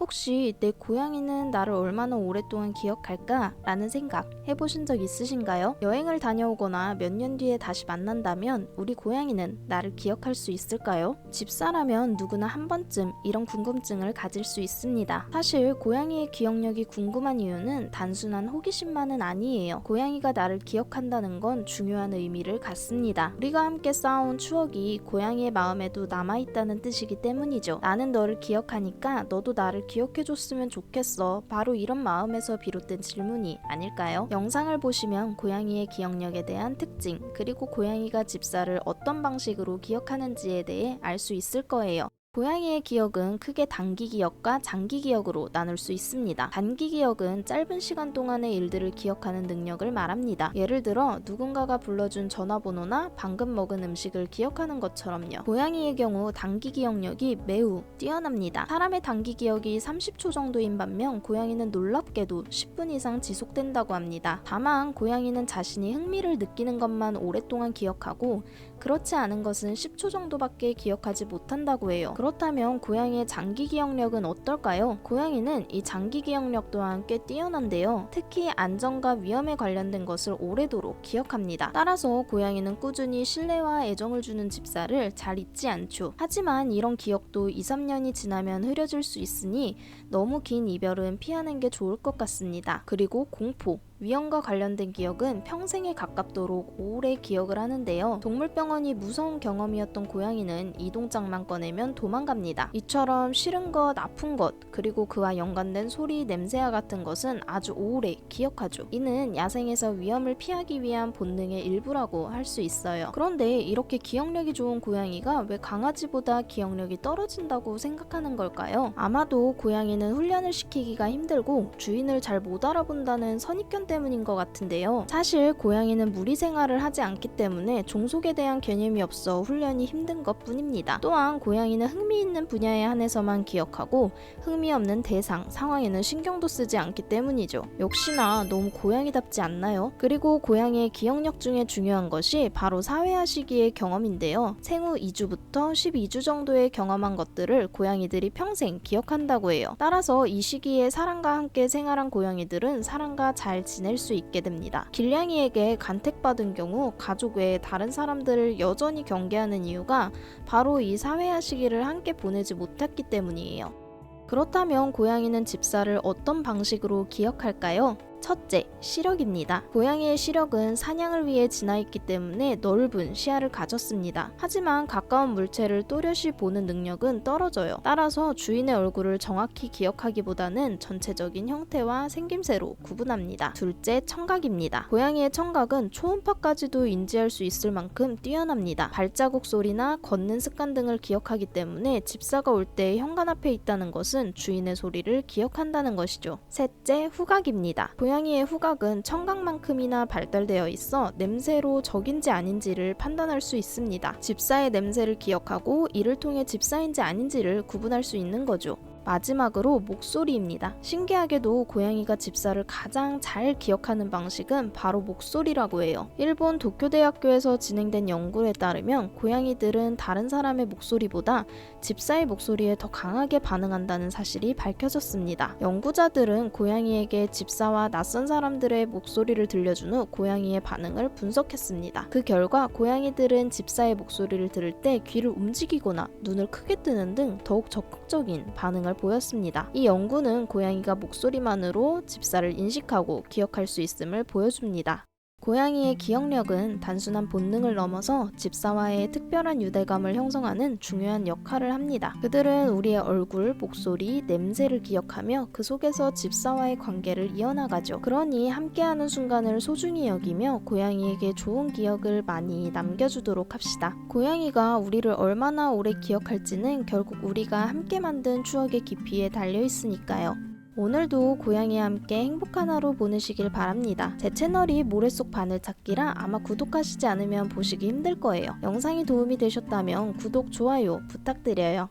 혹시 내 고양이는 나를 얼마나 오랫동안 기억할까? 라는 생각 해보신 적 있으신가요? 여행을 다녀오거나 몇 년 뒤에 다시 만난다면 우리 고양이는 나를 기억할 수 있을까요? 집사라면 누구나 한 번쯤 이런 궁금증을 가질 수 있습니다. 사실 고양이의 기억력이 궁금한 이유는 단순한 호기심만은 아니에요. 고양이가 나를 기억한다는 건 중요한 의미를 갖습니다. 우리가 함께 쌓아온 추억이 고양이의 마음에도 남아있다는 뜻이기 때문이죠. 나는 너를 기억하니까 너도 나를 기억해줬으면 좋겠어. 바로 이런 마음에서 비롯된 질문이 아닐까요? 영상을 보시면 고양이의 기억력에 대한 특징, 그리고 고양이가 집사를 어떤 방식으로 기억하는지에 대해 알 수 있을 거예요. 고양이의 기억은 크게 단기 기억과 장기 기억으로 나눌 수 있습니다. 단기 기억은 짧은 시간 동안의 일들을 기억하는 능력을 말합니다. 예를 들어 누군가가 불러준 전화번호나 방금 먹은 음식을 기억하는 것처럼요. 고양이의 경우 단기 기억력이 매우 뛰어납니다. 사람의 단기 기억이 30초 정도인 반면 고양이는 놀랍게도 10분 이상 지속된다고 합니다. 다만 고양이는 자신이 흥미를 느끼는 것만 오랫동안 기억하고 그렇지 않은 것은 10초 정도밖에 기억하지 못한다고 해요. 그렇다면 고양이의 장기 기억력은 어떨까요? 고양이는 이 장기 기억력 또한 꽤 뛰어난데요. 특히 안전과 위험에 관련된 것을 오래도록 기억합니다. 따라서 고양이는 꾸준히 신뢰와 애정을 주는 집사를 잘 잊지 않죠. 하지만 이런 기억도 2, 3년이 지나면 흐려질 수 있으니 너무 긴 이별은 피하는 게 좋을 것 같습니다. 그리고 공포, 위험과 관련된 기억은 평생에 가깝도록 오래 기억을 하는데요. 동물병원이 무서운 경험이었던 고양이는 이동장만 꺼내면 도망갑니다. 이처럼 싫은 것, 아픈 것, 그리고 그와 연관된 소리, 냄새와 같은 것은 아주 오래 기억하죠. 이는 야생에서 위험을 피하기 위한 본능의 일부라고 할 수 있어요. 그런데 이렇게 기억력이 좋은 고양이가 왜 강아지보다 기억력이 떨어진다고 생각하는 걸까요? 아마도 고양이는 훈련을 시키기가 힘들고 주인을 잘 못 알아본다는 선입견 때문인 것 같은데요. 사실 고양이는 무리 생활을 하지 않기 때문에 종속에 대한 개념이 없어 훈련이 힘든 것 뿐입니다. 또한 고양이는 흥미있는 분야에 한해서만 기억하고 흥미없는 대상, 상황에는 신경도 쓰지 않기 때문이죠. 역시나 너무 고양이답지 않나요? 그리고 고양이의 기억력 중에 중요한 것이 바로 사회화 시기의 경험인데요. 생후 2주부터 12주 정도의 경험한 것들을 고양이들이 평생 기억한다고 해요. 따라서 이 시기에 사람과 함께 생활한 고양이들은 사람과 잘 지낼 수 있게 됩니다. 길냥이에게 간택받은 경우 가족 외에 다른 사람들을 여전히 경계하는 이유가 바로 이 사회화 시기를 함께 보내지 못했기 때문이에요. 그렇다면 고양이는 집사를 어떤 방식으로 기억할까요? 첫째, 시력입니다. 고양이의 시력은 사냥을 위해 진화했기 때문에 넓은 시야를 가졌습니다. 하지만 가까운 물체를 또렷이 보는 능력은 떨어져요. 따라서 주인의 얼굴을 정확히 기억하기보다는 전체적인 형태와 생김새로 구분합니다. 둘째, 청각입니다. 고양이의 청각은 초음파까지도 인지할 수 있을 만큼 뛰어납니다. 발자국 소리나 걷는 습관 등을 기억하기 때문에 집사가 올 때 현관 앞에 있다는 것은 주인의 소리를 기억한다는 것이죠. 셋째, 후각입니다. 고양이의 후각은 청각만큼이나 발달되어 있어 냄새로 적인지 아닌지를 판단할 수 있습니다. 집사의 냄새를 기억하고 이를 통해 집사인지 아닌지를 구분할 수 있는 거죠. 마지막으로 목소리입니다. 신기하게도 고양이가 집사를 가장 잘 기억하는 방식은 바로 목소리라고 해요. 일본 도쿄대학교에서 진행된 연구에 따르면 고양이들은 다른 사람의 목소리보다 집사의 목소리에 더 강하게 반응한다는 사실이 밝혀졌습니다. 연구자들은 고양이에게 집사와 낯선 사람들의 목소리를 들려준 후 고양이의 반응을 분석했습니다. 그 결과 고양이들은 집사의 목소리를 들을 때 귀를 움직이거나 눈을 크게 뜨는 등 더욱 적극적인 반응을 보였습니다. 이 연구는 고양이가 목소리만으로 집사를 인식하고 기억할 수 있음을 보여줍니다. 고양이의 기억력은 단순한 본능을 넘어서 집사와의 특별한 유대감을 형성하는 중요한 역할을 합니다. 그들은 우리의 얼굴, 목소리, 냄새를 기억하며 그 속에서 집사와의 관계를 이어나가죠. 그러니 함께하는 순간을 소중히 여기며 고양이에게 좋은 기억을 많이 남겨주도록 합시다. 고양이가 우리를 얼마나 오래 기억할지는 결국 우리가 함께 만든 추억의 깊이에 달려있으니까요. 오늘도 고양이와 함께 행복한 하루 보내시길 바랍니다. 제 채널이 모래 속 바늘찾기라 아마 구독하시지 않으면 보시기 힘들 거예요. 영상이 도움이 되셨다면 구독, 좋아요 부탁드려요.